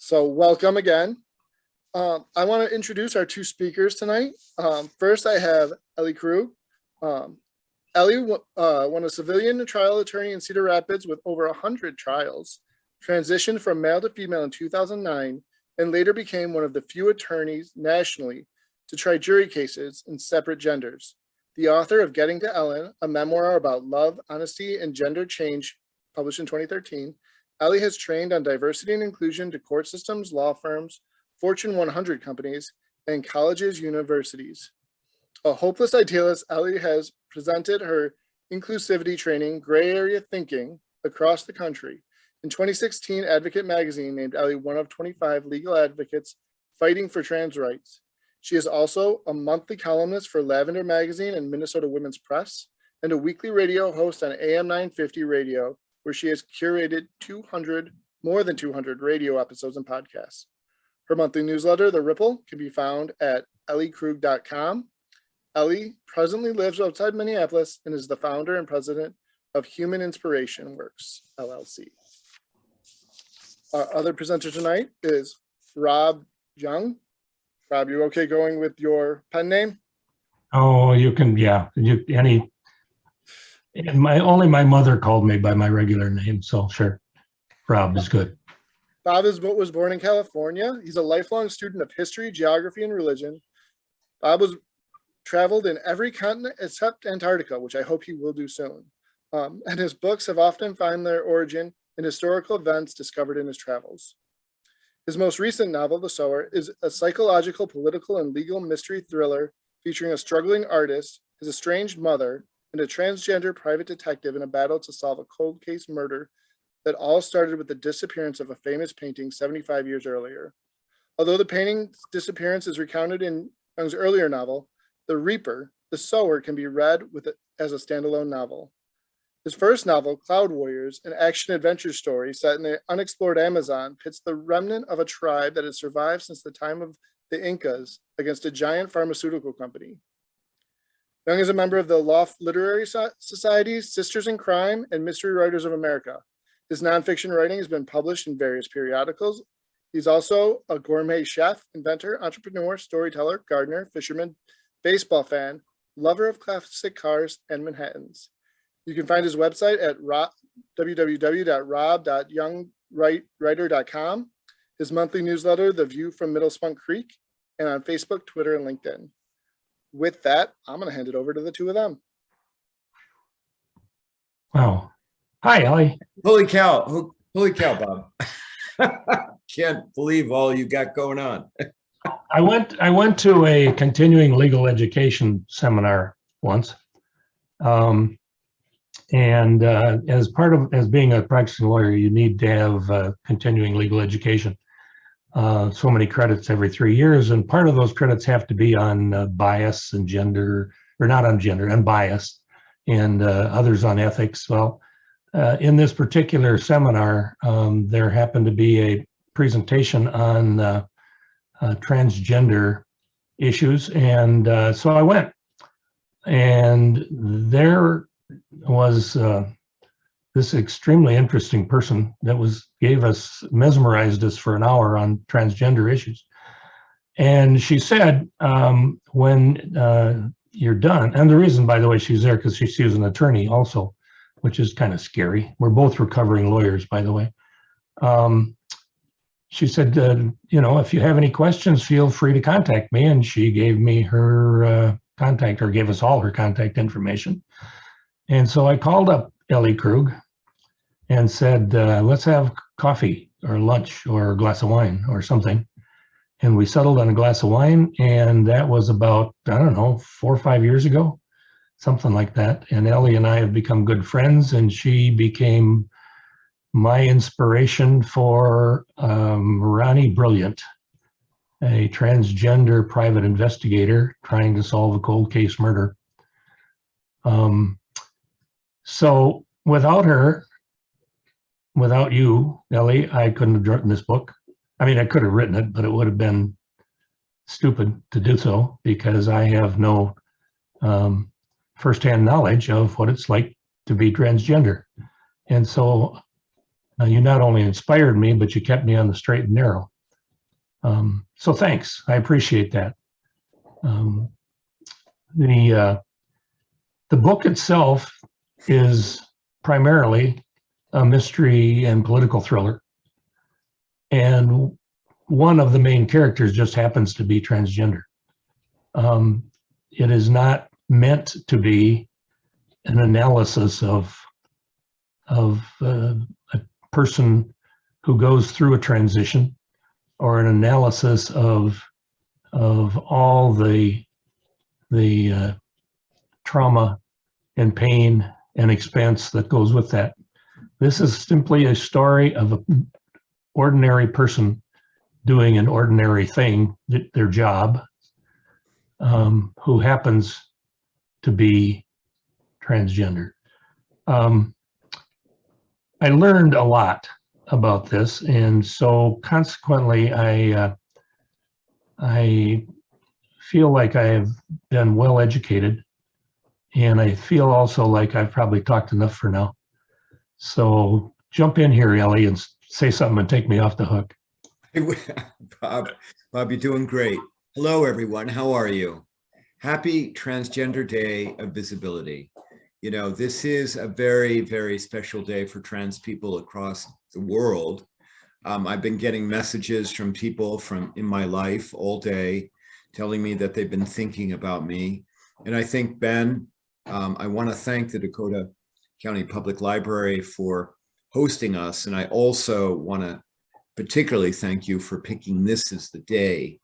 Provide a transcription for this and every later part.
So welcome again. I want to introduce our two speakers tonight. First, I have Ellie Crew. Ellie won a civilian trial attorney in Cedar Rapids with over 100 trials, transitioned from male to female in 2009, and later became one of the few attorneys nationally to try jury cases in separate genders. The author of Getting to Ellen, a memoir about love, honesty, and gender change, published in 2013, Ellie has trained on diversity and inclusion to court systems, law firms, Fortune 100 companies, and colleges, universities. A hopeless idealist, Ellie has presented her inclusivity training, gray area thinking, across the country. In 2016, Advocate magazine named Ellie one of 25 legal advocates fighting for trans rights. She is also a monthly columnist for Lavender magazine and Minnesota Women's Press, and a weekly radio host on AM 950 radio, where she has curated more than 200 radio episodes and podcasts. Her monthly newsletter, The Ripple, can be found at elliekrug.com. Ellie presently lives outside Minneapolis and is the founder and president of Human Inspiration Works, LLC. Our other presenter tonight is Rob Jung. Rob, you okay going with your pen name? Oh, you can, yeah. Only my mother called me by my regular name, so sure. Rob is good. Bob was born in California. He's a lifelong student of history, geography, and religion. Bob was traveled in every continent except Antarctica, which I hope he will do soon. And his books have often found their origin in historical events discovered in his travels. His most recent novel, The Sower, is a psychological, political, and legal mystery thriller featuring a struggling artist, his estranged mother, and a transgender private detective in a battle to solve a cold case murder that all started with the disappearance of a famous painting 75 years earlier. Although the painting's disappearance is recounted in Jung's earlier novel, The Reaper, The Sower can be read as a standalone novel. His first novel, Cloud Warriors, an action-adventure story set in the unexplored Amazon, pits the remnant of a tribe that has survived since the time of the Incas against a giant pharmaceutical company. Jung is a member of the Loft Literary Society's Sisters in Crime and Mystery Writers of America. His nonfiction writing has been published in various periodicals. He's also a gourmet chef, inventor, entrepreneur, storyteller, gardener, fisherman, baseball fan, lover of classic cars and Manhattans. You can find his website at www.rob.youngwriter.com, his monthly newsletter, The View from Middle Spunk Creek, and on Facebook, Twitter, and LinkedIn. With that, I'm going to hand it over to the two of them. Wow. Hi, Ellie. Holy cow, Bob. Can't believe all you got going on. I went to a continuing legal education seminar once. As being a practicing lawyer, you need to have continuing legal education. So many credits every 3 years, and part of those credits have to be on bias and gender, or not on gender, and bias, and others on ethics. Well, in this particular seminar, there happened to be a presentation on transgender issues, and so I went, and there was this extremely interesting person that mesmerized us for an hour on transgender issues. And she said, when you're done, and the reason, by the way, she's there because she was an attorney also, which is kind of scary. We're both recovering lawyers, by the way. She said, if you have any questions, feel free to contact me. And she gave me her contact, or gave us all her contact information. And so I called up Ellie Krug and said, let's have coffee or lunch or a glass of wine or something. And we settled on a glass of wine, and that was about, 4 or 5 years ago, something like that. And Ellie and I have become good friends, and she became my inspiration for Ronnie Brilliant, a transgender private investigator trying to solve a cold case murder. So without her, without you, Ellie, I couldn't have written this book. I mean, I could have written it, but it would have been stupid to do so because I have no firsthand knowledge of what it's like to be transgender. And so you not only inspired me, but you kept me on the straight and narrow. So thanks. I appreciate that. Um, the book itself is primarily a mystery and political thriller. And one of the main characters just happens to be transgender. It is not meant to be an analysis of a person who goes through a transition, or an analysis of all the trauma and pain and expense that goes with that. This is simply a story of an ordinary person doing an ordinary thing, their job, who happens to be transgender. I learned a lot about this, and so consequently, I feel like I have been well educated, and I feel also like I've probably talked enough for now. So jump in here, Ellie, and say something and take me off the hook. Bob, you're doing great. Hello, everyone. How are you? Happy Transgender Day of Visibility. You know, this is a very, very special day for trans people across the world. I've been getting messages from people in my life all day telling me that they've been thinking about me. And I think, Ben, I want to thank the Dakota County Public Library for hosting us. And I also want to particularly thank you for picking this as the day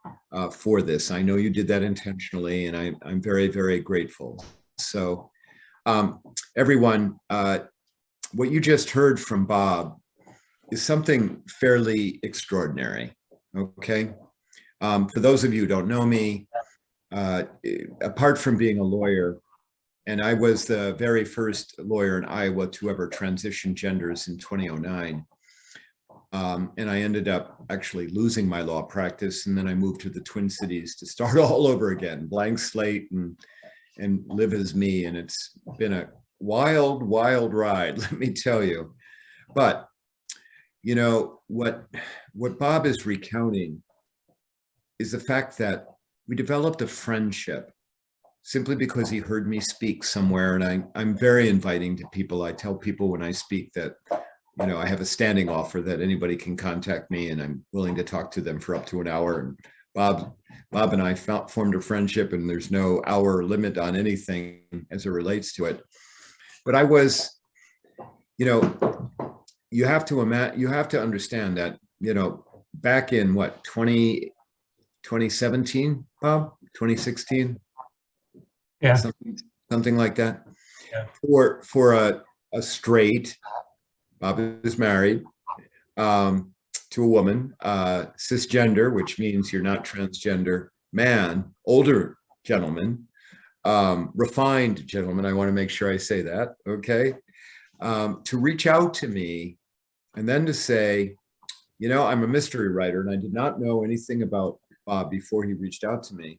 for this. I know you did that intentionally, and I'm very, very grateful. So everyone, what you just heard from Bob is something fairly extraordinary, okay? For those of you who don't know me, apart from being a lawyer, and I was the very first lawyer in Iowa to ever transition genders in 2009. And I ended up actually losing my law practice. And then I moved to the Twin Cities to start all over again, blank slate and live as me. And it's been a wild, wild ride, let me tell you. But, you know, what Bob is recounting is the fact that we developed a friendship simply because he heard me speak somewhere. And I'm very inviting to people. I tell people when I speak that, you know, I have a standing offer that anybody can contact me, and I'm willing to talk to them for up to an hour. And Bob and I formed a friendship, and there's no hour limit on anything as it relates to it. But I was, you know, you have to understand that, you know, back in what, 2017, Bob, 2016? Yeah. Something like that. Yeah. For a straight, Bob is married to a woman, cisgender, which means you're not transgender, man, older gentleman, refined gentleman. I want to make sure I say that, okay? To reach out to me and then to say, you know, I'm a mystery writer, and I did not know anything about Bob before he reached out to me.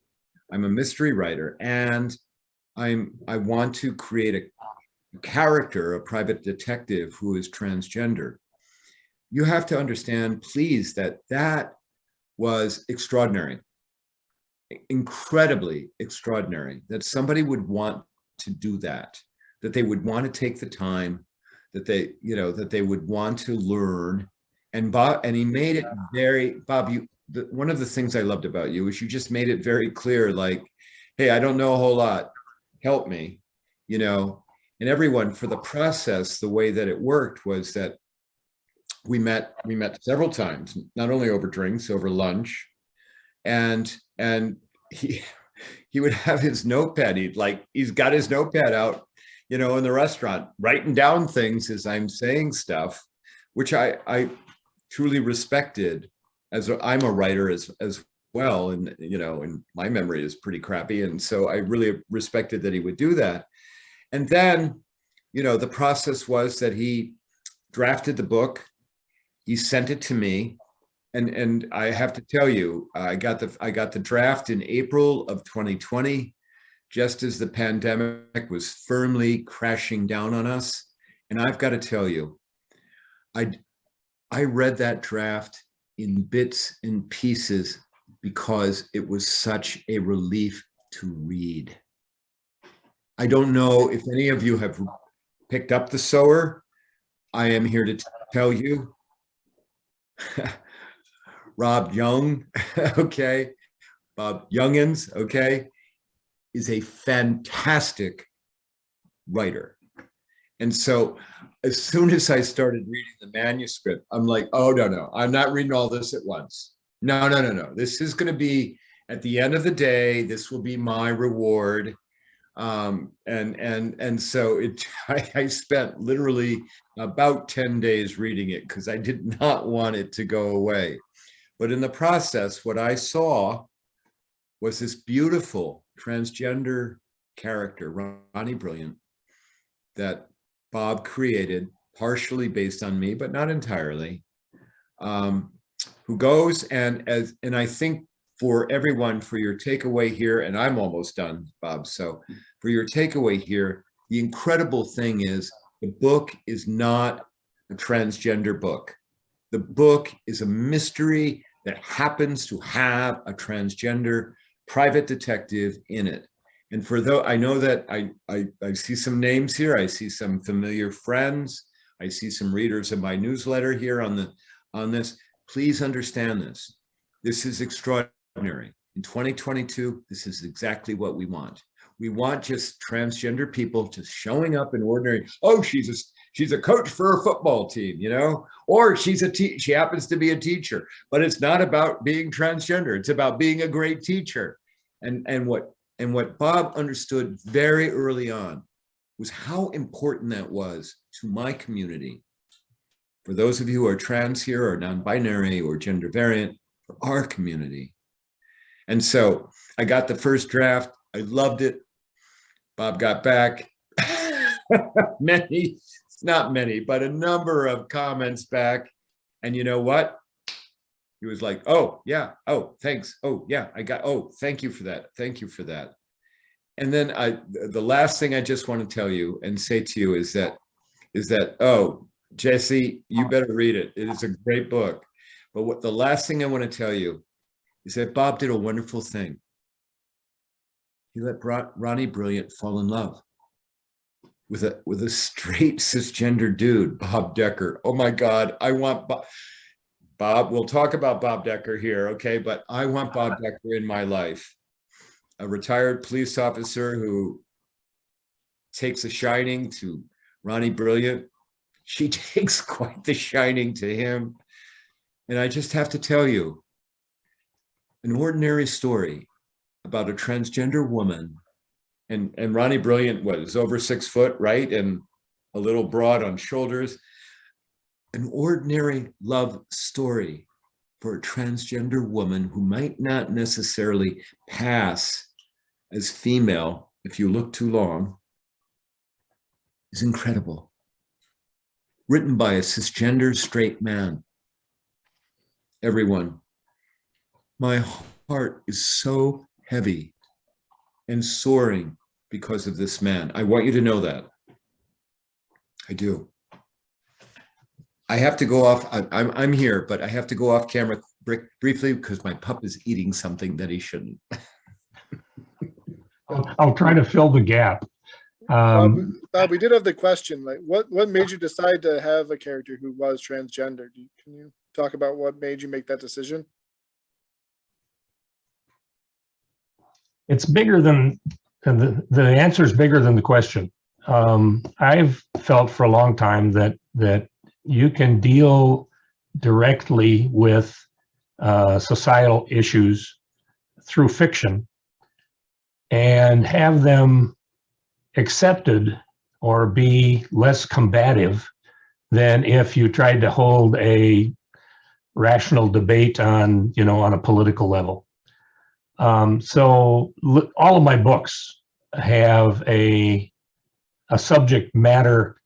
I'm a mystery writer, and I want to create a character, a private detective who is transgender. You have to understand, please, that was extraordinary, incredibly extraordinary, that somebody would want to do that they would want to take the time, that they would want to learn. And Bob, and he made it very, Bob, one of the things I loved about you is you just made it very clear, like, hey, I don't know a whole lot, help me, you know. And everyone, for the process, the way that it worked was that we met several times, not only over drinks, over lunch, and he would have his notepad. He's got his notepad out, you know, in the restaurant, writing down things as I'm saying stuff, which I truly respected, as I'm a writer as well, and you know, and my memory is pretty crappy, and so I really respected that he would do that. And then, you know, the process was that he drafted the book, he sent it to me, and I have to tell you, I got the draft in April of 2020, just as the pandemic was firmly crashing down on us. And I've got to tell you, I read that draft in bits and pieces because it was such a relief to read. I don't know if any of you have picked up the Sower. I am here to tell you, Rob Jung, okay, Bob Youngins, okay, is a fantastic writer. And so as soon as I started reading the manuscript, I'm like, oh, no, I'm not reading all this at once. No. This is going to be, at the end of the day, this will be my reward. And so I spent literally about 10 days reading it because I did not want it to go away. But in the process, what I saw was this beautiful transgender character, Ronnie Brilliant, that Bob created, partially based on me, but not entirely, who goes and I think for everyone, for your takeaway here, and I'm almost done, Bob. So for your takeaway here, the incredible thing is the book is not a transgender book. The book is a mystery that happens to have a transgender private detective in it. And for though I know that I see some names here, I see some familiar friends, I see some readers of my newsletter here on this. Please understand this. This is extraordinary. In 2022, this is exactly what we want. We want just transgender people just showing up in ordinary. Oh, she's a coach for a football team, you know, or she happens to be a teacher. But it's not about being transgender. It's about being a great teacher. And what Bob understood very early on was how important that was to my community. For those of you who are trans here or non-binary or gender variant, for our community. And so I got the first draft. I loved it. Bob got back not many, but a number of comments back. And you know what? He was like, oh, yeah. Oh, thanks. Oh, yeah, oh, thank you for that. Thank you for that. And then the last thing I just want to tell you and say to you is that, oh, Jesse, you better read it. It is a great book. But the last thing I want to tell you is that Bob did a wonderful thing. He let Ronnie Brilliant fall in love with a straight cisgender dude, Bob Decker. Oh my God, I want Bob. We'll talk about Bob Decker here, okay? But I want Bob Decker in my life. A retired police officer who takes a shining to Ronnie Brilliant. She takes quite the shining to him. And I just have to tell you, an ordinary story about a transgender woman, and Ronnie Brilliant was over 6 foot, right? And a little broad on shoulders. An ordinary love story for a transgender woman who might not necessarily pass as female if you look too long is incredible. Written by a cisgender straight man. Everyone, my heart is so heavy and soaring because of this man. I want you to know that. I do. I have to go off. I'm here, but I have to go off camera briefly because my pup is eating something that he shouldn't. I'll try to fill the gap. Bob, we did have the question, like, what made you decide to have a character who was transgender? Can you talk about what made you make that decision? It's bigger than, the answer is bigger than the question. I've felt for a long time that you can deal directly with societal issues through fiction and have them accepted or be less combative than if you tried to hold a rational debate on, on a political level. So all of my books have a subject matter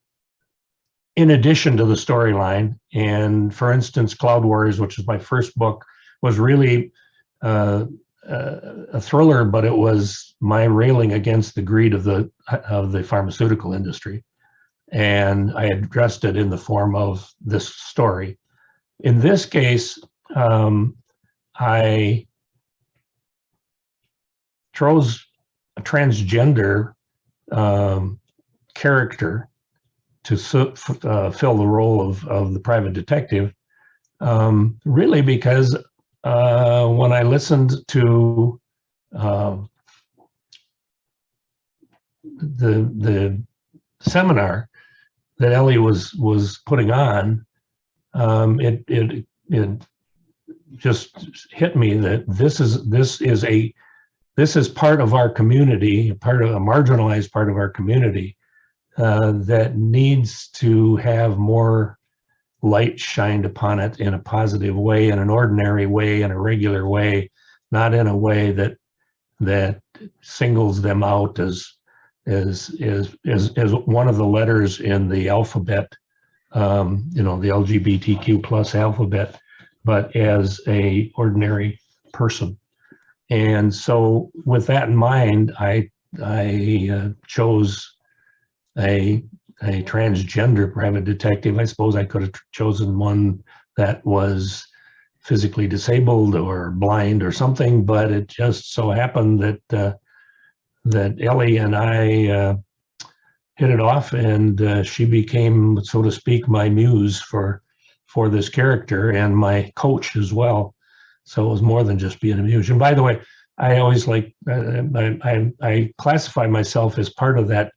in addition to the storyline. And for instance, Cloud Warriors, which is my first book, was really a thriller, but it was my railing against the greed of the pharmaceutical industry. And I addressed it in the form of this story. In this case, I chose a transgender character to fill the role of the private detective, really because when I listened to the seminar that Ellie was putting on, it just hit me that this is part of our community, part of a marginalized part of our community that needs to have more light shined upon it in a positive way, in an ordinary way, in a regular way, not in a way that singles them out as one of the letters in the alphabet, the LGBTQ plus alphabet, but as a ordinary person. And so with that in mind, I chose a transgender private detective. I suppose I could have chosen one that was physically disabled or blind or something, but it just so happened that Ellie and I hit it off, and she became, so to speak, my muse for this character and my coach as well. So it was more than just being a muse. And by the way, I always I classify myself as part of that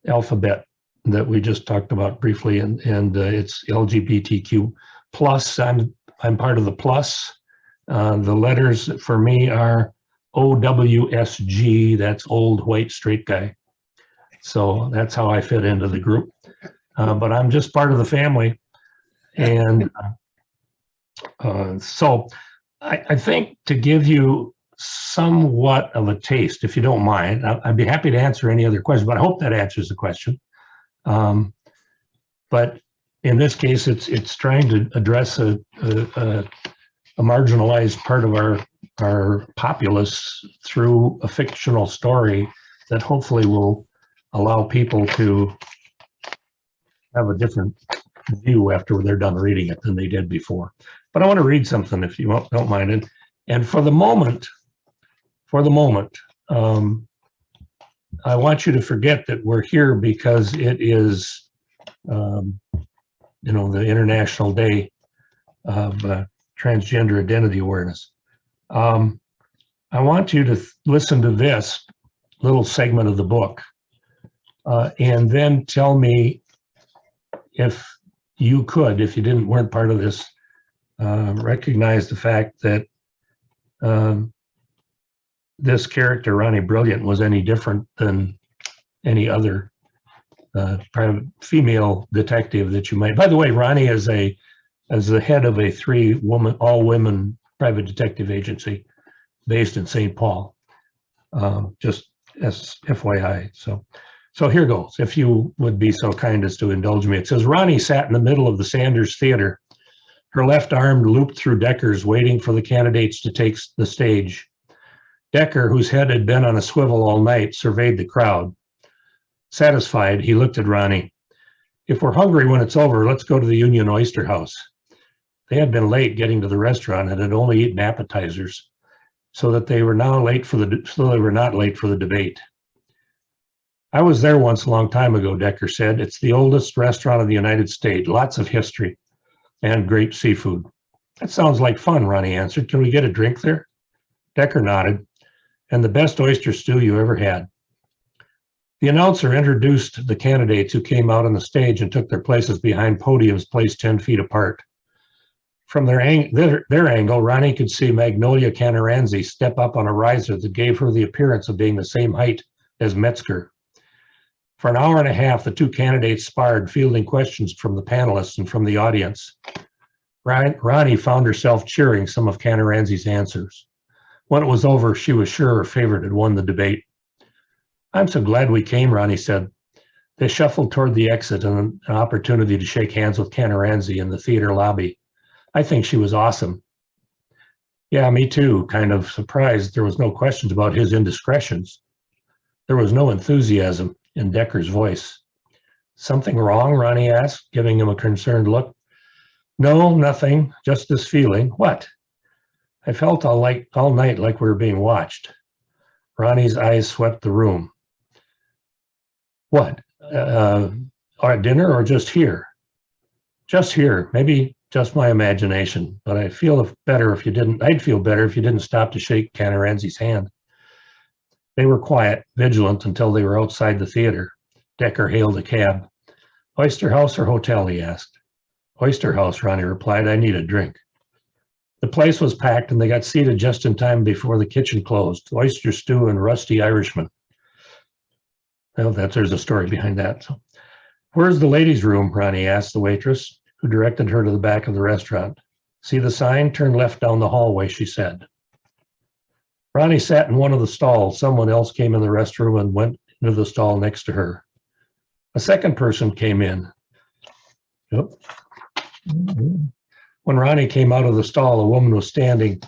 alphabet that we just talked about briefly, and it's LGBTQ plus. I'm part of the plus. The letters for me are OWSG. That's old white straight guy. So that's how I fit into the group. But I'm just part of the family, and so I think, to give you somewhat of a taste, if you don't mind, I'd be happy to answer any other questions, but I hope that answers the question. But in this case, it's trying to address a marginalized part of our populace through a fictional story that hopefully will allow people to have a different view after they're done reading it than they did before. But I want to read something, if you don't mind. And for the moment, I want you to forget that we're here because it is, the International Day of Transgender Identity Awareness. I want you to listen to this little segment of the book, and then tell me if you could, if you weren't part of this, recognize the fact that this character, Ronnie Brilliant, was any different than any other private female detective that you might. By the way, Ronnie is the head of a all-women private detective agency based in St. Paul. Just as FYI. So here goes, if you would be so kind as to indulge me. It says, Ronnie sat in the middle of the Sanders Theater, her left arm looped through Decker's, waiting for the candidates to take the stage. Decker, whose head had been on a swivel all night, surveyed the crowd. Satisfied, he looked at Ronnie. If we're hungry when it's over, let's go to the Union Oyster House. They had been late getting to the restaurant and had only eaten appetizers, so they were not late for the debate. I was there once a long time ago, Decker said. It's the oldest restaurant in the United States, lots of history and great seafood. That sounds like fun, Ronnie answered. Can we get a drink there? Decker nodded. And the best oyster stew you ever had. The announcer introduced the candidates who came out on the stage and took their places behind podiums placed 10 feet apart. From their angle, Ronnie could see Magnolia Canaranzi step up on a riser that gave her the appearance of being the same height as Metzger. For an hour and a half, the two candidates sparred, fielding questions from the panelists and from the audience. Ronnie found herself cheering some of Canaranzi's answers. When it was over, she was sure her favorite had won the debate. I'm so glad we came, Ronnie said. They shuffled toward the exit and an opportunity to shake hands with Canaranzi in the theater lobby. I think she was awesome. Yeah, me too, kind of surprised there was no questions about his indiscretions. There was no enthusiasm in Decker's voice. Something wrong, Ronnie asked, giving him a concerned look. No, nothing, just this feeling. What? I felt all night like we were being watched. Ronnie's eyes swept the room. What? At dinner or just here? Just here. Maybe just my imagination, but I'd feel better if you didn't stop to shake Canaranzi's hand. They were quiet, vigilant until they were outside the theater. Decker hailed a cab. Oyster House or hotel, he asked. Oyster House, Ronnie replied. I need a drink. The place was packed and they got seated just in time before the kitchen closed. Oyster stew and rusty Irishman. Well, there's a story behind that. So, where's the ladies' room? Ronnie asked the waitress, who directed her to the back of the restaurant. See the sign? Turn left down the hallway, she said. Ronnie sat in one of the stalls. Someone else came in the restroom and went into the stall next to her. A second person came in. Yep. When Ronnie came out of the stall, a woman was standing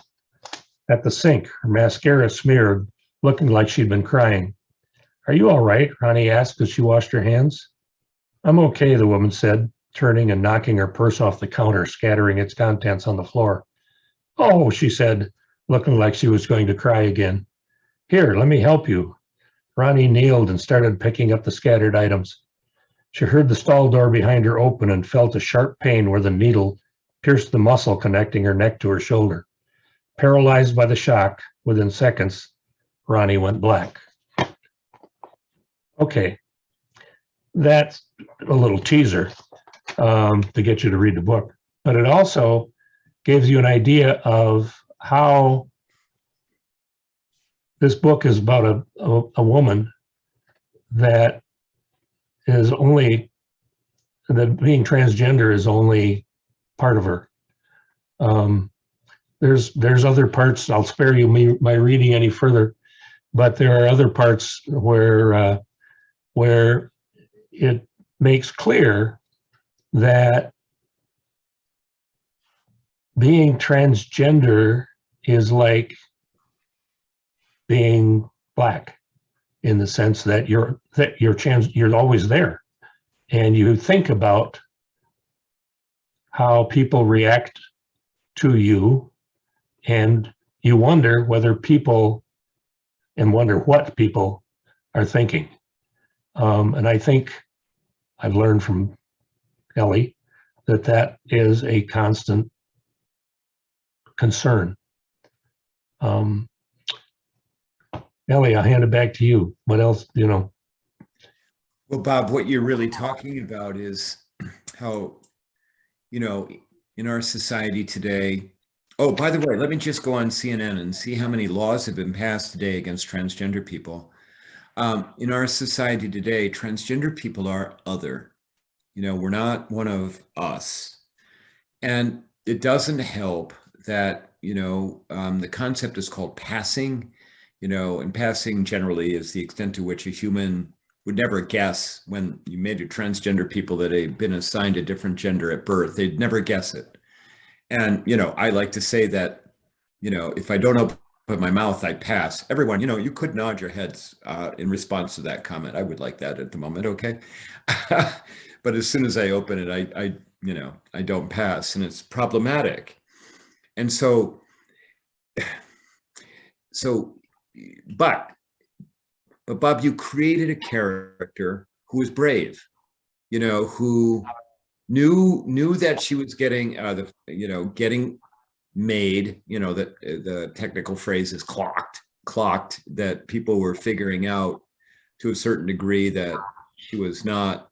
at the sink, her mascara smeared, looking like she'd been crying. Are you all right? Ronnie asked as she washed her hands. I'm okay, the woman said, turning and knocking her purse off the counter, scattering its contents on the floor. Oh, she said, looking like she was going to cry again. Here, let me help you. Ronnie kneeled and started picking up the scattered items. She heard the stall door behind her open and felt a sharp pain where the needle pierced the muscle connecting her neck to her shoulder. Paralyzed by the shock, within seconds, Ronnie went black. Okay, that's a little teaser to get you to read the book, but it also gives you an idea of how this book is about a woman that being transgender is only part of her. There's other parts. I'll spare you my reading any further, but there are other parts where it makes clear that being transgender is like being black, in the sense that you're always there, and you think about how people react to you, and you wonder what people are thinking. And I think I've learned from Ellie that is a constant concern. Ellie, I'll hand it back to you. What else, Well, Bob, what you're really talking about is how, in our society today, oh, by the way, let me just go on CNN and see how many laws have been passed today against transgender people. In our society today, transgender people are other. We're not one of us. And it doesn't help that, the concept is called passing, and passing generally is the extent to which a human would never guess when you made a transgender people that they'd been assigned a different gender at birth. They'd never guess it. And, I like to say that, if I don't open my mouth, I pass. Everyone, you could nod your heads in response to that comment. I would like that at the moment, okay? But as soon as I open it, I don't pass, and it's problematic. And but Bob, you created a character who was brave, who knew that she was getting getting made, that the technical phrase is clocked, that people were figuring out to a certain degree that she was not,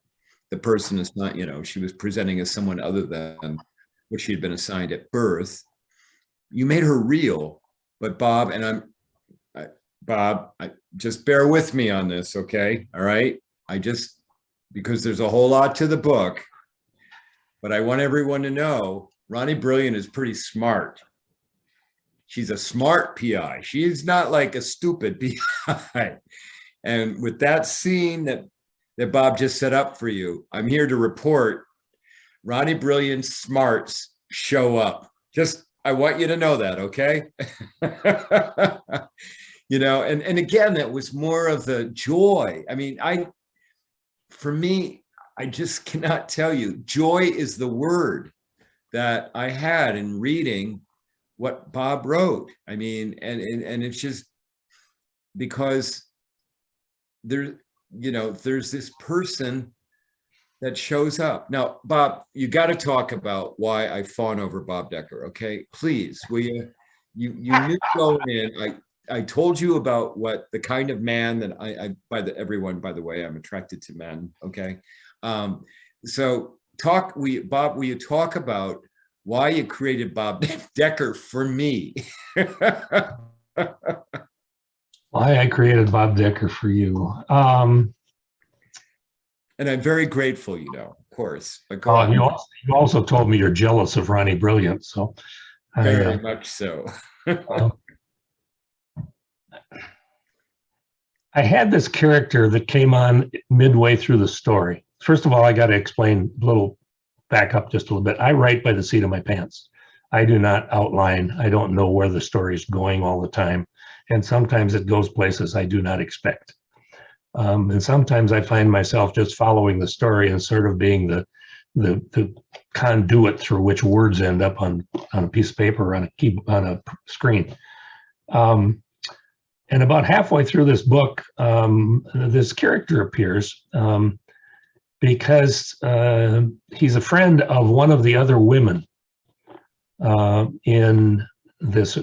the person is not, she was presenting as someone other than what she had been assigned at birth. You made her real, but Bob, I just bear with me on this, okay? All right? Because there's a whole lot to the book, but I want everyone to know Ronnie Brilliant is pretty smart. She's a smart PI. She is not like a stupid PI. And with that scene that Bob just set up for you, I'm here to report Ronnie Brilliant's smarts show up. I want you to know that, okay? And again, that was more of the joy. I mean, for me, I just cannot tell you, joy is the word that I had in reading what Bob wrote. I mean, and it's just because there's this person that shows up. Now, Bob, you got to talk about why I fawn over Bob Decker, okay? Please, will you? You knew going in. I told you about what the kind of man that everyone, by the way, I'm attracted to men, okay? So Bob, will you talk about why you created Bob Decker for me? Why I created Bob Decker for you. And I'm very grateful, of course. But go on. You also told me you're jealous of Ronnie Brilliant, so very much so. I had this character that came on midway through the story. First of all, I got to explain back up just a little bit. I write by the seat of my pants. I do not outline. I don't know where the story is going all the time. And sometimes it goes places I do not expect. And sometimes I find myself just following the story and sort of being the conduit through which words end up on a piece of paper or on a screen. And about halfway through this book, this character appears because he's a friend of one of the other women in this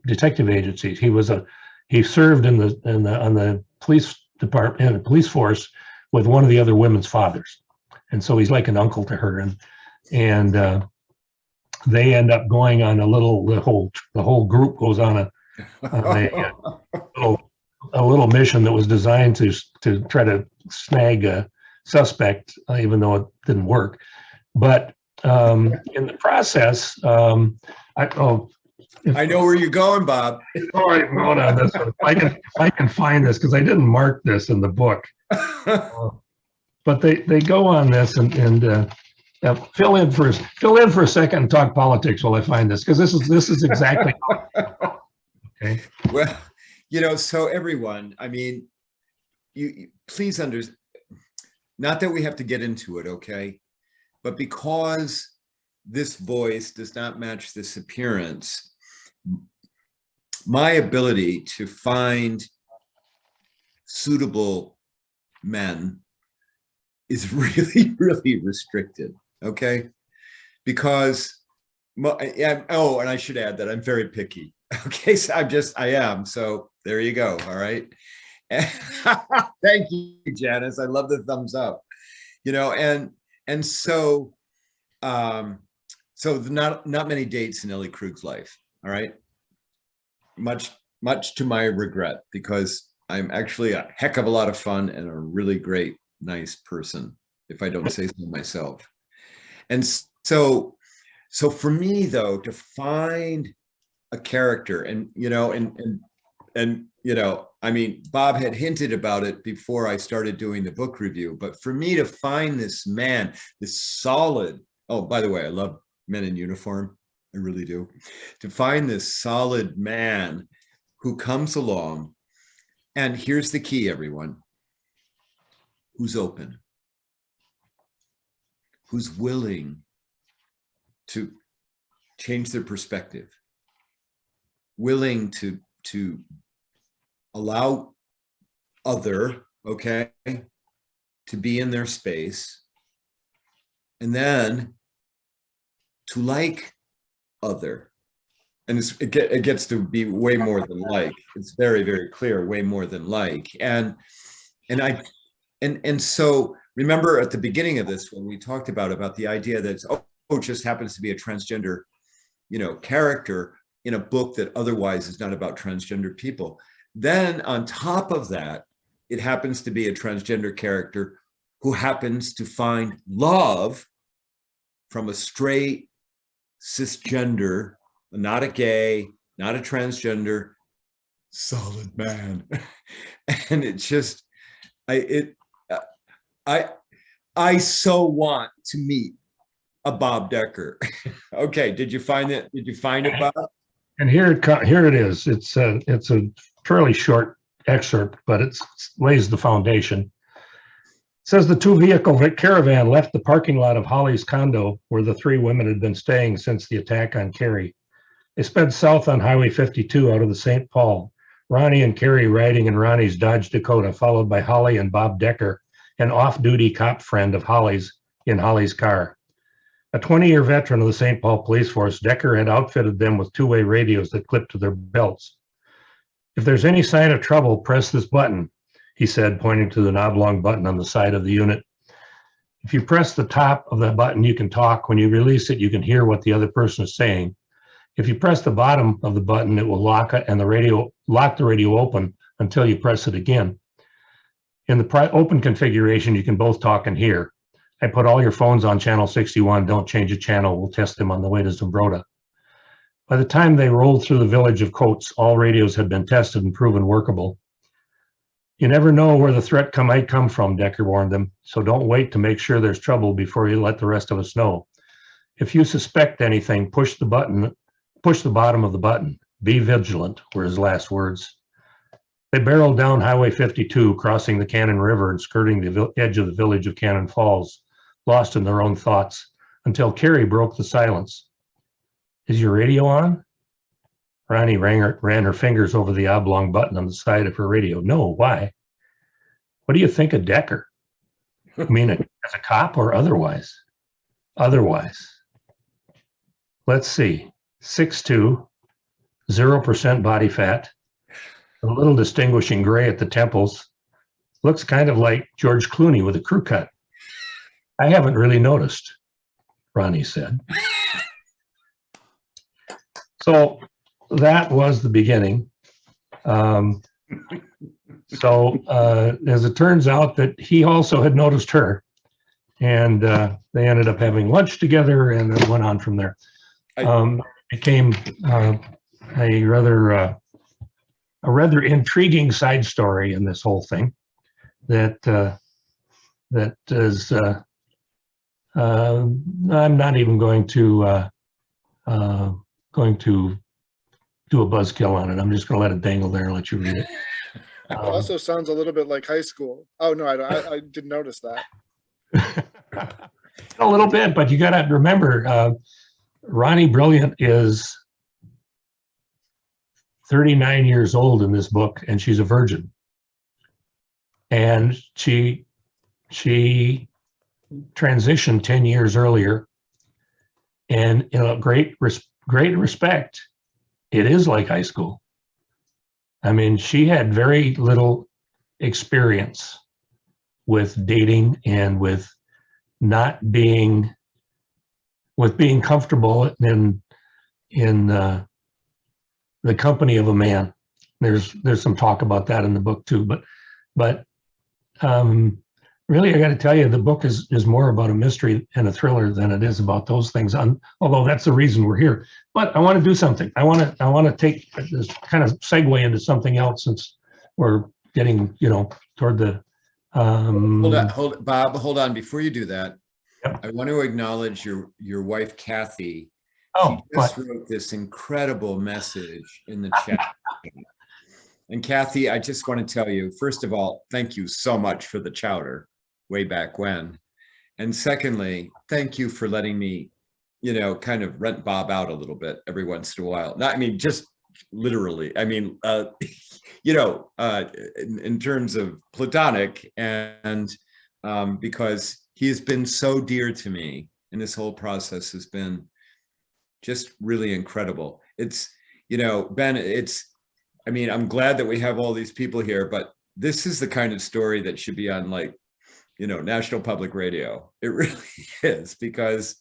detective agency. He served on the police department, in the police force, with one of the other women's fathers, and so he's like an uncle to her. And they end up going on the whole group goes on a little mission that was designed to try to snag a suspect, even though it didn't work. But in the process, I know where you're going, Bob. All right, hold on. This one. If I can find this, because I didn't mark this in the book. But they go on this and fill in for a second and talk politics while I find this, because this is exactly. Okay. Well, so everyone, I mean, you please understand. Not that we have to get into it, okay, but because this voice does not match this appearance, my ability to find suitable men is really, really restricted, okay? Because, and I should add that I'm very picky, okay? So I am, so there you go, all right? Thank you, Janice. I love the thumbs up, and so, not many dates in Ellie Krug's life, all right? Much to my regret, because I'm actually a heck of a lot of fun and a really great, nice person, if I don't say so myself. And so for me, though, to find a character, and I mean, Bob had hinted about it before I started doing the book review, but for me to find this man, this solid, oh, by the way, I love men in uniform. I really do. To find this solid man who comes along, and here's the key, everyone, who's open, who's willing to change their perspective, willing to allow other, okay, to be in their space, and then to like other. And it gets to be way more than like. It's very, very clear, way more than like. And so remember at the beginning of this, when we talked about the idea that it just happens to be a transgender, character in a book that otherwise is not about transgender people. Then on top of that, it happens to be a transgender character who happens to find love from a straight, cisgender, not a gay, not a transgender, solid man. And it's just, I so want to meet a Bob Decker. Okay, did you find it? Did you find it, Bob? And here it is. It's a fairly short excerpt, but it lays the foundation. Says the two-vehicle caravan left the parking lot of Holly's condo where the three women had been staying since the attack on Carrie. They sped south on Highway 52 out of the St. Paul. Ronnie and Carrie riding in Ronnie's Dodge Dakota, followed by Holly and Bob Decker, an off-duty cop friend of Holly's, in Holly's car. A 20-year veteran of the St. Paul Police Force, Decker had outfitted them with two-way radios that clipped to their belts. "If there's any sign of trouble, press this button," he said, pointing to the oblong button on the side of the unit. "If you press the top of that button, you can talk. When you release it, you can hear what the other person is saying. If you press the bottom of the button, it will lock it and lock the radio open until you press it again. In the open configuration, you can both talk and hear. I put all your phones on channel 61. Don't change a channel. We'll test them on the way to Zumbrota." By the time they rolled through the village of Coates, all radios had been tested and proven workable. "You never know where the threat might come from," Decker warned them, "so don't wait to make sure there's trouble before you let the rest of us know. If you suspect anything, push the bottom of the button. Be vigilant," were his last words. They barreled down Highway 52, crossing the Cannon River and skirting the edge of the village of Cannon Falls, lost in their own thoughts, until Carrie broke the silence. "Is your radio on?" Ronnie ran her fingers over the oblong button on the side of her radio. "No, why?" "What do you think of Decker?" "I mean, as a cop or otherwise?" "Otherwise. Let's see. 6'2", 0% body fat, a little distinguishing gray at the temples. Looks kind of like George Clooney with a crew cut." "I haven't really noticed," Ronnie said. So that was the beginning. As it turns out that he also had noticed her, and they ended up having lunch together and then went on from there. Became a rather intriguing side story in this whole thing that is I'm not even going to do a buzzkill on it. I'm just going to let it dangle there and let you read it. It also sounds a little bit like high school. Oh no, I didn't notice that. A little bit, but you got to remember, Ronnie Brilliant is 39 years old in this book, and she's a virgin. And she transitioned 10 years earlier, and in a great respect, it is like high school. I mean, she had very little experience with dating and with being comfortable in the company of a man. There's some talk about that in the book too, but really, I got to tell you, the book is more about a mystery and a thriller than it is about those things. Although that's the reason we're here. But I want to do something. I want to take this kind of segue into something else, since we're getting toward the. Hold on. Before you do that, Yep. I want to acknowledge your wife Kathy. Oh, she just wrote this incredible message in the chat. And Kathy, I just want to tell you, first of all, thank you so much for the chowder way back when. And secondly, thank you for letting me, kind of rent Bob out a little bit every once in a while. Not, I mean, just literally, I mean, in terms of platonic, and because he has been so dear to me, and this whole process has been just really incredible. It's, Ben, I'm glad that we have all these people here, but this is the kind of story that should be on National Public Radio. It really is, because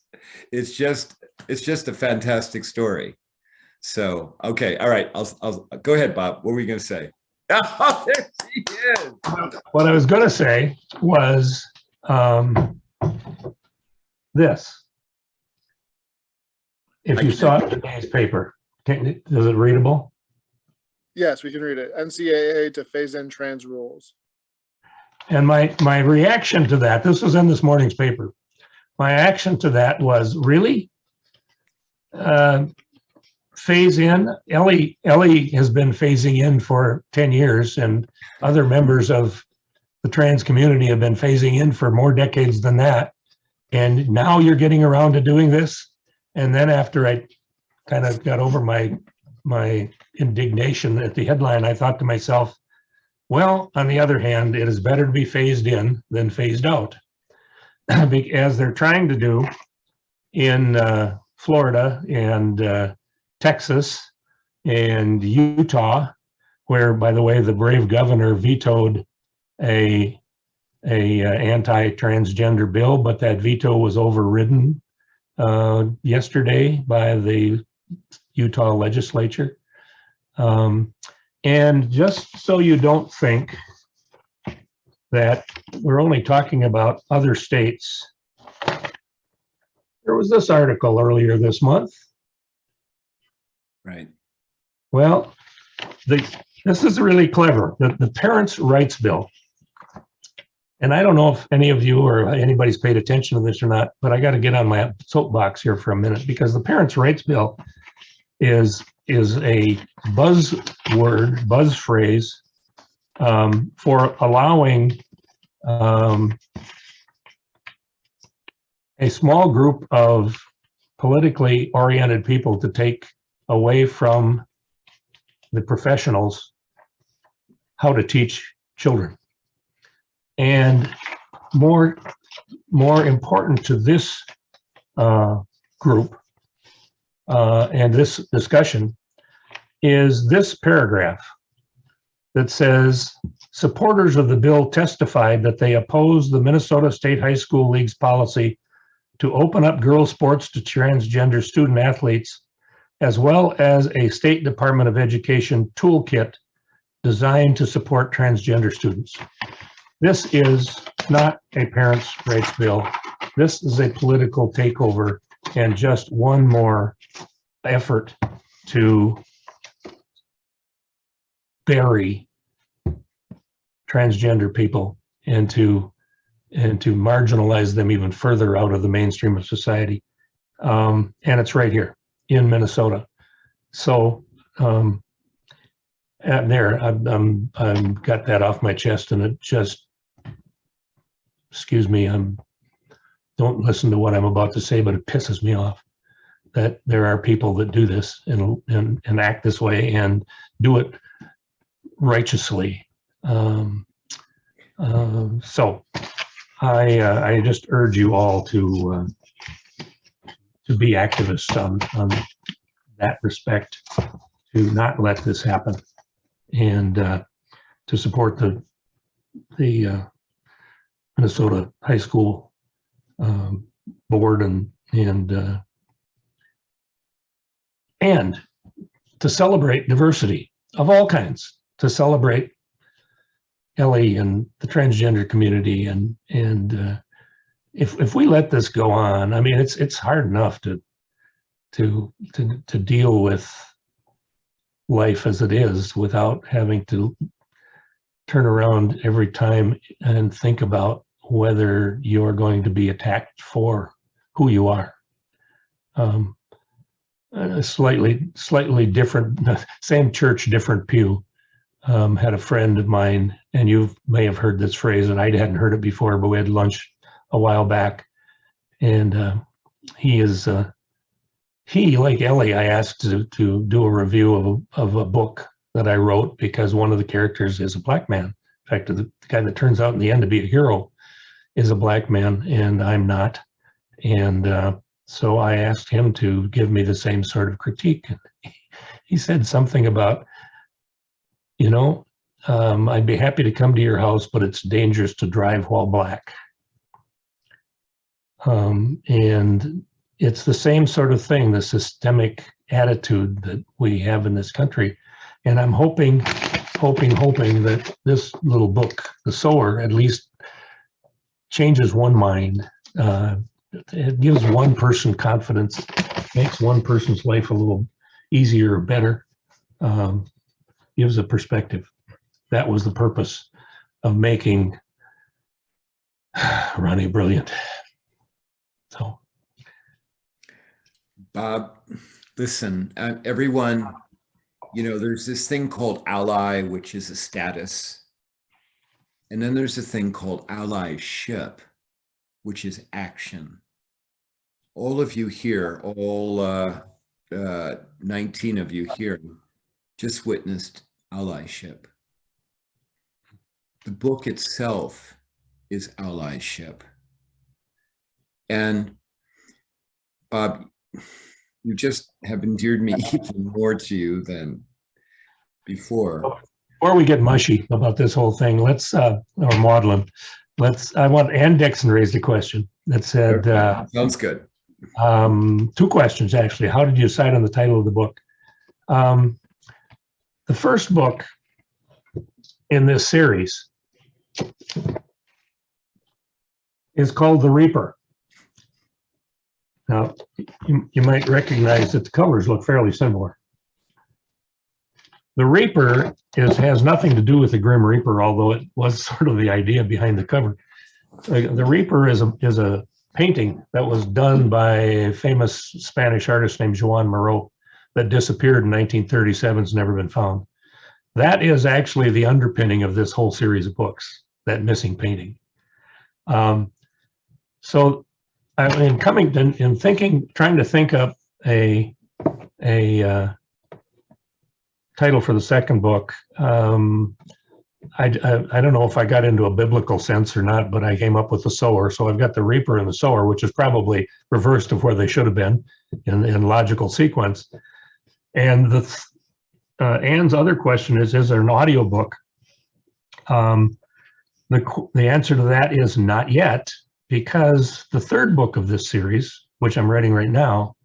it's just a fantastic story. So, okay. All right. I'll go ahead, Bob. What were you going to say? Oh, there she is. What I was going to say was this. If you saw it in today's paper, is it readable? Yes, we can read it. NCAA to phase in trans rules. And my reaction to that, this was in this morning's paper. My reaction to that was, really? Phase in? Ellie has been phasing in for 10 years, and other members of the trans community have been phasing in for more decades than that. And now you're getting around to doing this. And then after I kind of got over my indignation at the headline, I thought to myself, well, on the other hand, it is better to be phased in than phased out, as they're trying to do in Florida and Texas and Utah, where, by the way, the brave governor vetoed a anti-transgender bill, but that veto was overridden yesterday by the Utah legislature. And just so you don't think that we're only talking about other states, there was this article earlier this month. Right. Well, this is really clever. The Parents' Rights Bill. And I don't know if any of you or anybody's paid attention to this or not, but I got to get on my soapbox here for a minute, because the Parents' Rights Bill is a buzzword, buzz phrase for allowing a small group of politically oriented people to take away from the professionals how to teach children. And more important to this group and this discussion is this paragraph that says, supporters of the bill testified that they oppose the Minnesota State High School League's policy to open up girls' sports to transgender student athletes, as well as a State Department of Education toolkit designed to support transgender students. This is not a parents' rights bill. This is a political takeover and just one more effort to bury transgender people and to marginalize them even further out of the mainstream of society. And it's right here in Minnesota. So and there, I'm got that off my chest, and it just, excuse me, don't listen to what I'm about to say, but it pisses me off that there are people that do this and act this way and do it righteously. So I just urge you all to be activists on that respect, to not let this happen, and to support the Minnesota High School board and to celebrate diversity of all kinds, to celebrate Ellie and the transgender community, and if we let this go on, I mean, it's hard enough to deal with life as it is without having to turn around every time and think about whether you're going to be attacked for who you are. A slightly different, same church, different pew. Had a friend of mine, and you may have heard this phrase, and I hadn't heard it before, but we had lunch a while back, and he, like Ellie, I asked to do a review of a book that I wrote because one of the characters is a black man. In fact, the guy that turns out in the end to be a hero is a black man, and I'm not. And so I asked him to give me the same sort of critique. He said something about, I'd be happy to come to your house, but it's dangerous to drive while black. And it's the same sort of thing, the systemic attitude that we have in this country. And I'm hoping that this little book, The Sower, at least changes one mind. It gives one person confidence, makes one person's life a little easier or better, gives a perspective. That was the purpose of making Ronnie brilliant. So, Bob, listen, everyone, there's this thing called ally, which is a status. And then there's a thing called allyship, which is action. All of you here, all 19 of you here, just witnessed allyship. The book itself is allyship. And Bob, you just have endeared me even more to you than before. Before we get mushy about this whole thing, let's, or maudlin, I want, Ann Dixon raised a question that said, Sounds good. 2 questions actually. How did you decide on the title of the book? The first book in this series is called The Reaper. Now, you might recognize that the covers look fairly similar. The Reaper has nothing to do with the Grim Reaper, although it was sort of the idea behind the cover. The Reaper is a painting that was done by a famous Spanish artist named Joan Miró that disappeared in 1937, has never been found. That is actually the underpinning of this whole series of books, that missing painting. So in trying to think up a title for the second book, I don't know if I got into a biblical sense or not, but I came up with the Sower. So I've got the Reaper and the Sower, which is probably reversed of where they should have been in logical sequence. And Ann's other question is there an audiobook? The answer to that is not yet, because the third book of this series, which I'm writing right now,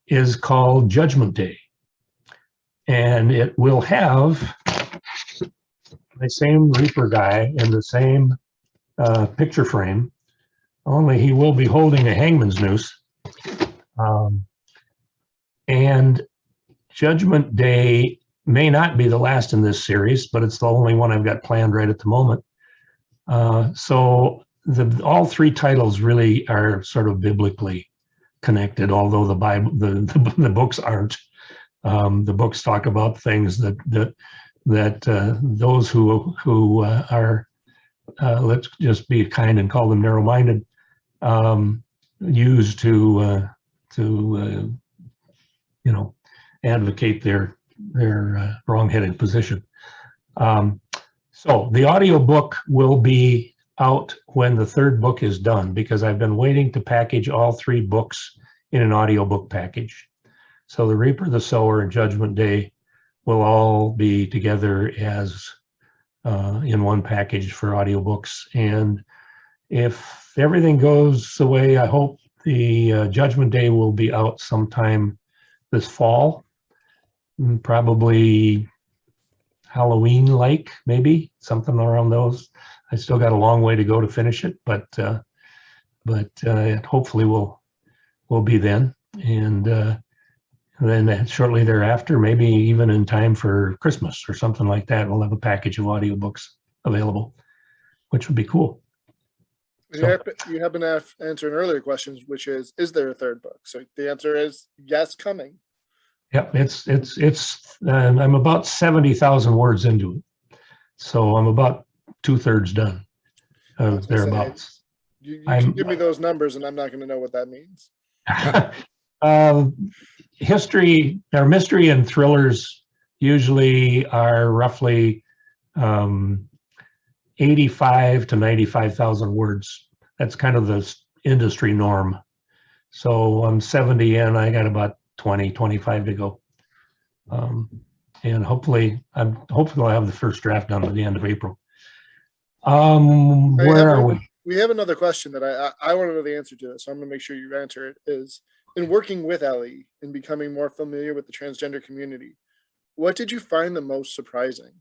is called Judgment Day. And it will have the same Reaper guy in the same picture frame, only he will be holding a hangman's noose. And Judgment Day may not be the last in this series, but it's the only one I've got planned right at the moment. So all 3 titles really are sort of biblically connected, although the Bible, the books aren't. The books talk about things that those who are, let's just be kind and call them narrow-minded, use to advocate their wrong-headed position. So the audiobook will be out when the third book is done, because I've been waiting to package all 3 books in an audiobook package. So the Reaper, the Sower, and Judgment Day will all be together as in one package for audiobooks. And if everything goes the way I hope, the Judgment Day will be out sometime this fall, probably Halloween-like, maybe something around those. I still got a long way to go to finish it, but it hopefully will be then. And then shortly thereafter, maybe even in time for Christmas or something like that, we'll have a package of audiobooks available, which would be cool. You happen to answer an earlier question, which is there a third book? So the answer is yes, coming. Yep, I'm about 70,000 words into it, so I'm about 2/3 done. Thereabouts. You can give me those numbers, and I'm not going to know what that means. History, or mystery and thrillers usually are roughly 85 to 95,000 words. That's kind of the industry norm. So I'm 70 in, I got about 20, 25 to go. And hopefully I'll have the first draft done by the end of April. Where are we? We have another question that I want to know the answer to it, so I'm going to make sure you answer it. Is, in working with Ellie and becoming more familiar with the transgender community, what did you find the most surprising?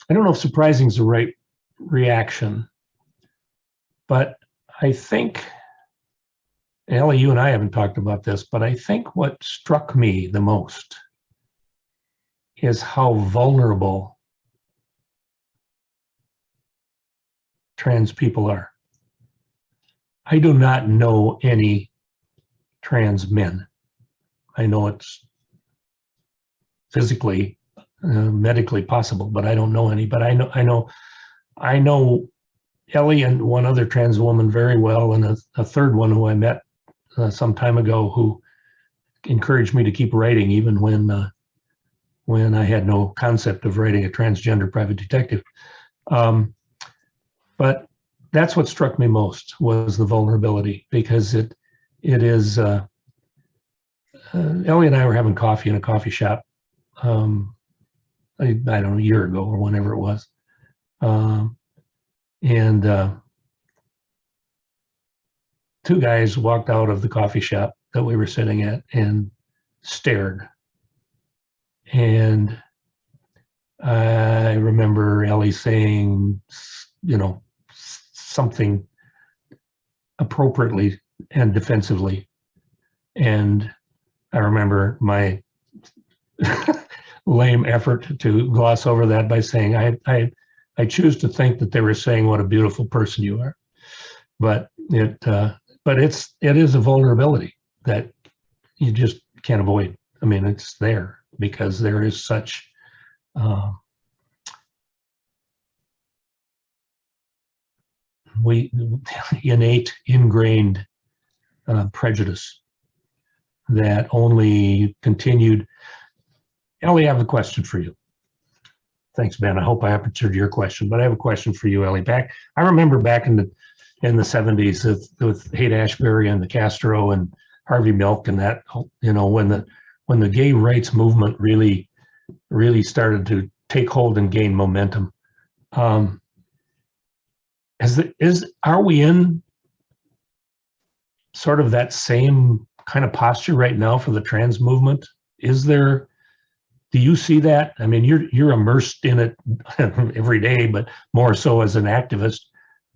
I don't know if surprising is the right reaction, but I think, Ellie, you and I haven't talked about this, but I think what struck me the most is how vulnerable trans people are. I do not know any trans men. I know it's physically, medically possible, but I don't know any. But I know Ellie and one other trans woman very well, and a third one who I met some time ago, who encouraged me to keep writing even when I had no concept of writing a transgender private detective. But that's what struck me most, was the vulnerability, because it is. Ellie and I were having coffee in a coffee shop. I don't know, a year ago or whenever it was, and two guys walked out of the coffee shop that we were sitting at and stared. And I remember Ellie saying, something appropriately and defensively. And I remember my lame effort to gloss over that by saying, I choose to think that they were saying what a beautiful person you are. But it is a vulnerability that you just can't avoid. I mean, it's there because there is such innate, ingrained prejudice that only continued. Ellie, I have a question for you. Thanks, Ben. I hope I answered your question, but I have a question for you, Ellie. I remember back in the 70s with Haight-Ashbury and the Castro and Harvey Milk and that, when the gay rights movement really started to take hold and gain momentum. Are we in sort of that same kind of posture right now for the trans movement? Do you see that? I mean, you're immersed in it every day, but more so as an activist.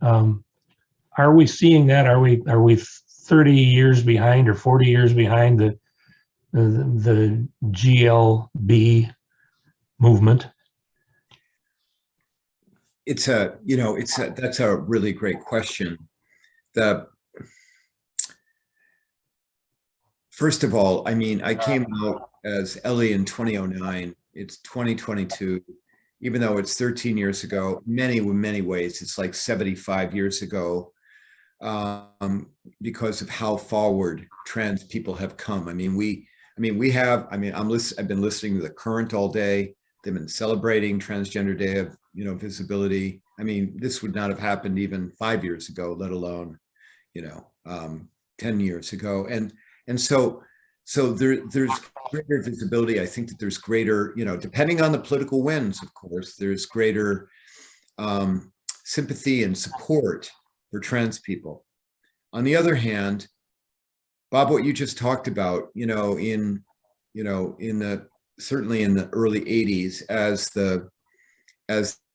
Are we seeing that? Are we 30 years behind or 40 years behind the GLB movement? That's a really great question. First of all, I mean, I came out as Ellie in 2009. It's 2022, even though it's 13 years ago. In many ways, it's like 75 years ago, because of how forward trans people have come. I've been listening to The Current all day. They've been celebrating Transgender Day of visibility. I mean, this would not have happened even 5 years ago, let alone 10 years ago. And so there's greater visibility. I think that there's greater, depending on the political winds, of course, there's greater sympathy and support for trans people. On the other hand, Bob, what you just talked about, certainly in the early 80s, as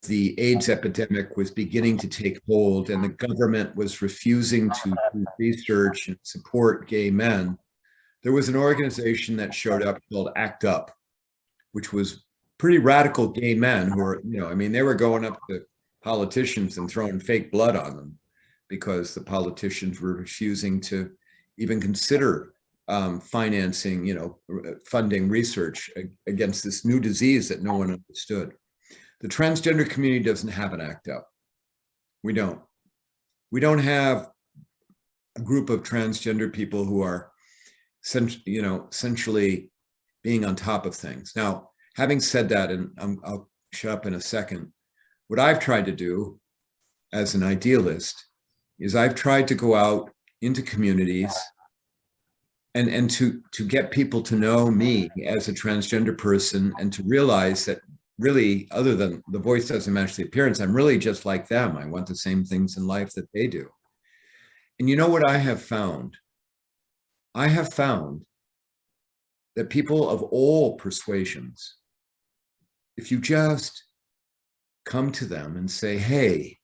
the AIDS epidemic was beginning to take hold and the government was refusing to do research and support gay men, there was an organization that showed up called ACT UP, which was pretty radical gay men who were, they were going up to politicians and throwing fake blood on them because the politicians were refusing to even consider financing, funding research against this new disease that no one understood. The transgender community doesn't have an ACT UP. We don't. We don't have a group of transgender people who are, essentially being on top of things. Now, having said that, and I'll shut up in a second, what I've tried to do as an idealist is I've tried to go out into communities and to get people to know me as a transgender person and to realize that really, other than the voice doesn't match the appearance, I'm really just like them. I want the same things in life that they do. And you know what I have found? I have found that people of all persuasions, if you just come to them and say, hey,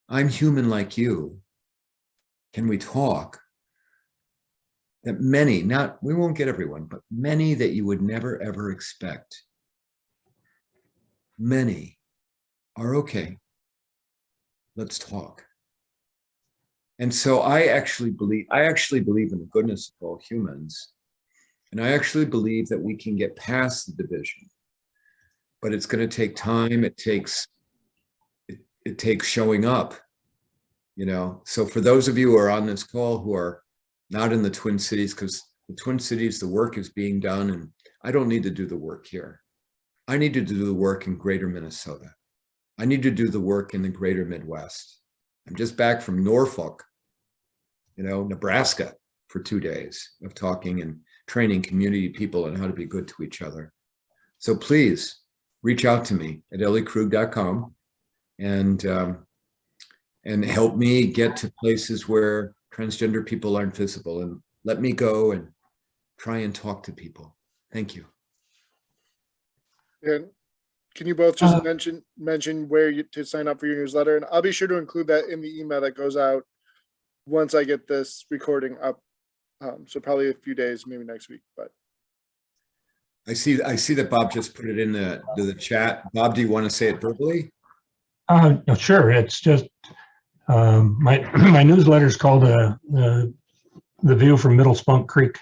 I'm human like you, can we talk? That many, we won't get everyone, but many that you would never, ever expect, many are okay. Let's talk. And so I actually believe in the goodness of all humans. And I actually believe that we can get past the division, but it's going to take time. It takes showing up, you know. So for those of you who are on this call who are not in the Twin Cities, because the Twin Cities, the work is being done, and I don't need to do the work here. I need to do the work in greater Minnesota. I need to do the work in the greater Midwest. I'm just back from Norfolk, you know, Nebraska, for 2 days of talking and training community people on how to be good to each other. So please reach out to me at elliekrug.com and help me get to places where transgender people aren't visible, and let me go and try and talk to people. Thank you. And can you both just mention where to sign up for your newsletter? And I'll be sure to include that in the email that goes out once I get this recording up. So probably a few days, maybe next week. But I see that Bob just put it in the chat. Bob, do you want to say it verbally? No, sure. It's just my newsletter is called The View from Middle Spunk Creek,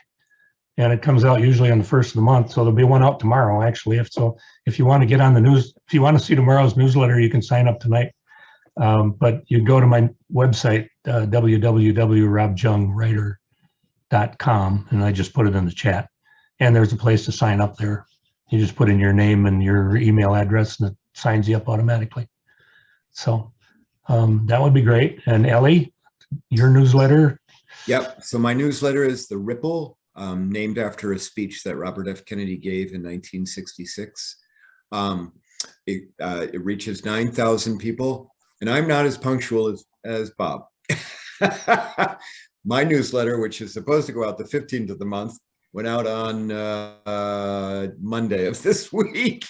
and it comes out usually on the first of the month. So there'll be one out tomorrow, actually. If you want to get on the news, if you want to see tomorrow's newsletter, you can sign up tonight. But you go to my website, www.robjungwriter.com, and I just put it in the chat. And there's a place to sign up there. You just put in your name and your email address, and it signs you up automatically. So that would be great. And Ellie, your newsletter? Yep. So my newsletter is The Ripple, named after a speech that Robert F. Kennedy gave in 1966. It reaches 9,000 people, and I'm not as punctual as Bob. My newsletter, which is supposed to go out the 15th of the month, went out on Monday of this week.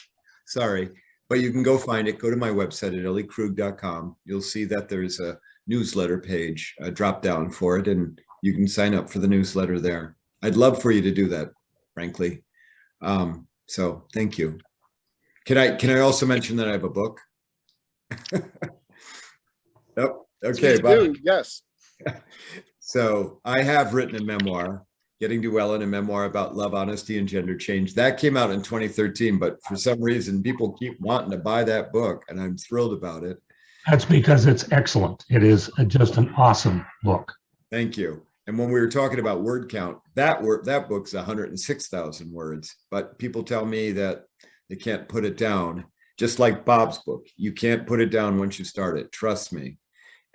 Sorry, but you can go find it. Go to my website at elliekrug.com. You'll see that there's a newsletter page, a drop down for it, and you can sign up for the newsletter there. I'd love for you to do that, frankly. So thank you. Can I also mention that I have a book? Nope. Okay, Bob. Yes. So I have written a memoir, Getting to Ellen, a memoir about love, honesty, and gender change. That came out in 2013, but for some reason, people keep wanting to buy that book, and I'm thrilled about it. That's because it's excellent. It is just an awesome book. Thank you. And when we were talking about word count, that book's 106,000 words, but people tell me that they can't put it down, just like Bob's book. You can't put it down once you start it, trust me.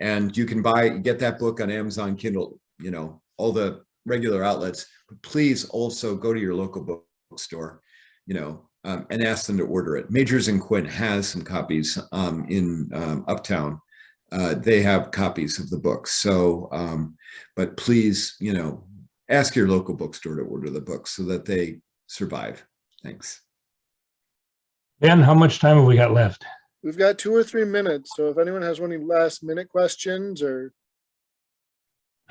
And you can get that book on Amazon Kindle, you know, all the regular outlets, but please also go to your local bookstore, you know, and ask them to order it. Majors and Quint has some copies in Uptown. They have copies of the book. So, but please, you know, ask your local bookstore to order the book so that they survive. Thanks. Ben, how much time have we got left? We've got 2 or 3 minutes. So if anyone has any last minute questions or.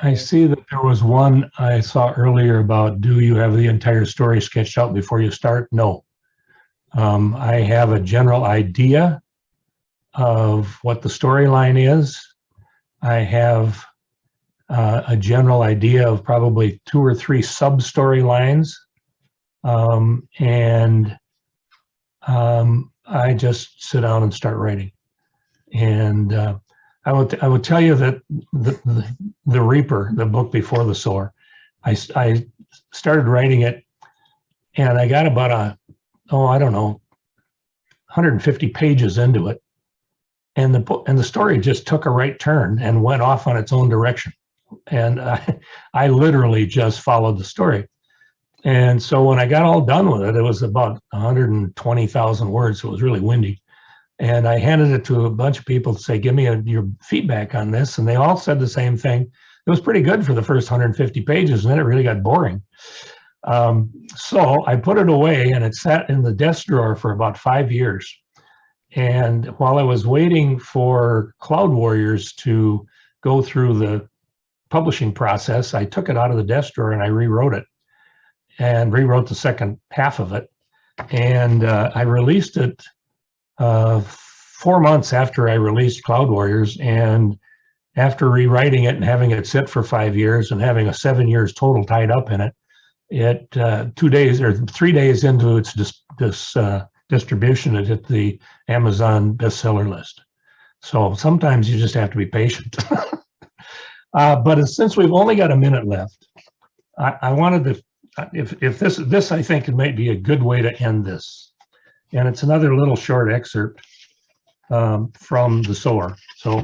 I see that there was one I saw earlier about, do you have the entire story sketched out before you start? No. I have a general idea of what the storyline is. I have a general idea of probably 2 or 3 sub-storylines. And I just sit down and start writing. And I would tell you that the Reaper, the book before the Sower, I started writing it, and I got about 150 pages into it, and the story just took a right turn and went off on its own direction, and I literally just followed the story. And so when I got all done with it, it was about 120,000 words, so it was really windy. And I handed it to a bunch of people to say, give me your feedback on this. And they all said the same thing. It was pretty good for the first 150 pages, and then it really got boring. So I put it away, and it sat in the desk drawer for about 5 years. And while I was waiting for Cloud Warriors to go through the publishing process, I took it out of the desk drawer and I rewrote it, and rewrote the second half of it. And I released it 4 months after I released Cloud Warriors, and After rewriting it and having it sit for 5 years and having a 7 years total tied up in it, 2 days or 3 days into its distribution, it hit the Amazon bestseller list. So sometimes you just have to be patient. But since we've only got a minute left, I wanted to, if this I think it might be a good way to end this. And it's another little short excerpt from the Sower. So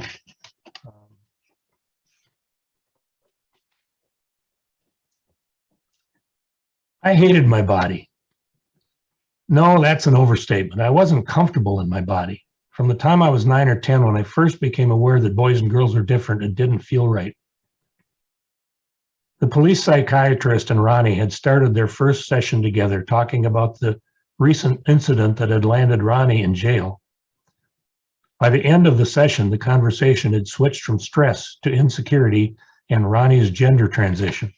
I hated my body. No, that's an overstatement. I wasn't comfortable in my body. From the time I was 9 or 10, when I first became aware that boys and girls are different, it didn't feel right. The police psychiatrist and Ronnie had started their first session together talking about the recent incident that had landed Ronnie in jail. By the end of the session, the conversation had switched from stress to insecurity and Ronnie's gender transition.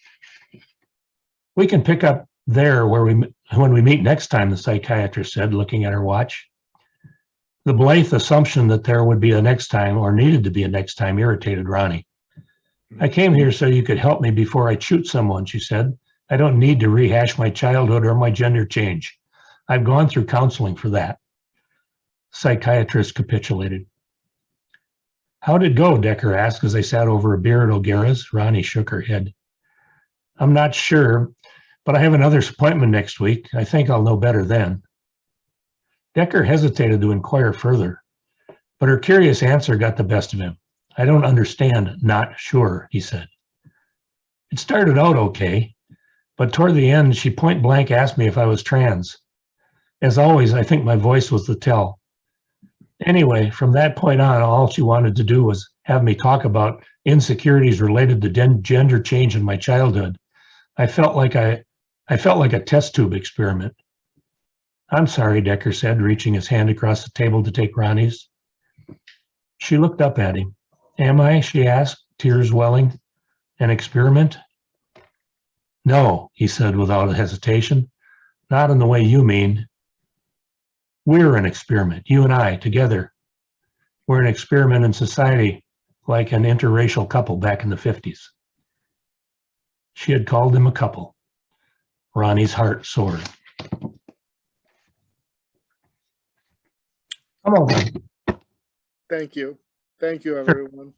We can pick up there when we meet next time, the psychiatrist said, looking at her watch. The blithe assumption that there would be a next time or needed to be a next time irritated Ronnie. I came here so you could help me before I shoot someone, she said. I don't need to rehash my childhood or my gender change. I've gone through counseling for that. Psychiatrist capitulated. How did it go? Decker asked as they sat over a beer at O'Gara's. Ronnie shook her head. I'm not sure, but I have another appointment next week. I think I'll know better then. Decker hesitated to inquire further, but her curious answer got the best of him. I don't understand, not sure, he said. It started out okay, but toward the end, she point blank asked me if I was trans. As always, I think my voice was the tell. Anyway, from that point on, all she wanted to do was have me talk about insecurities related to gender change in my childhood. I felt like a test tube experiment. I'm sorry, Decker said, reaching his hand across the table to take Ronnie's. She looked up at him. Am I, she asked, tears welling, an experiment? No, he said without hesitation, not in the way you mean. We're an experiment, you and I, together. We're an experiment in society, like an interracial couple back in the 50s. She had called him a couple. Ronnie's heart soared. Come on. Thank you. Thank you, everyone.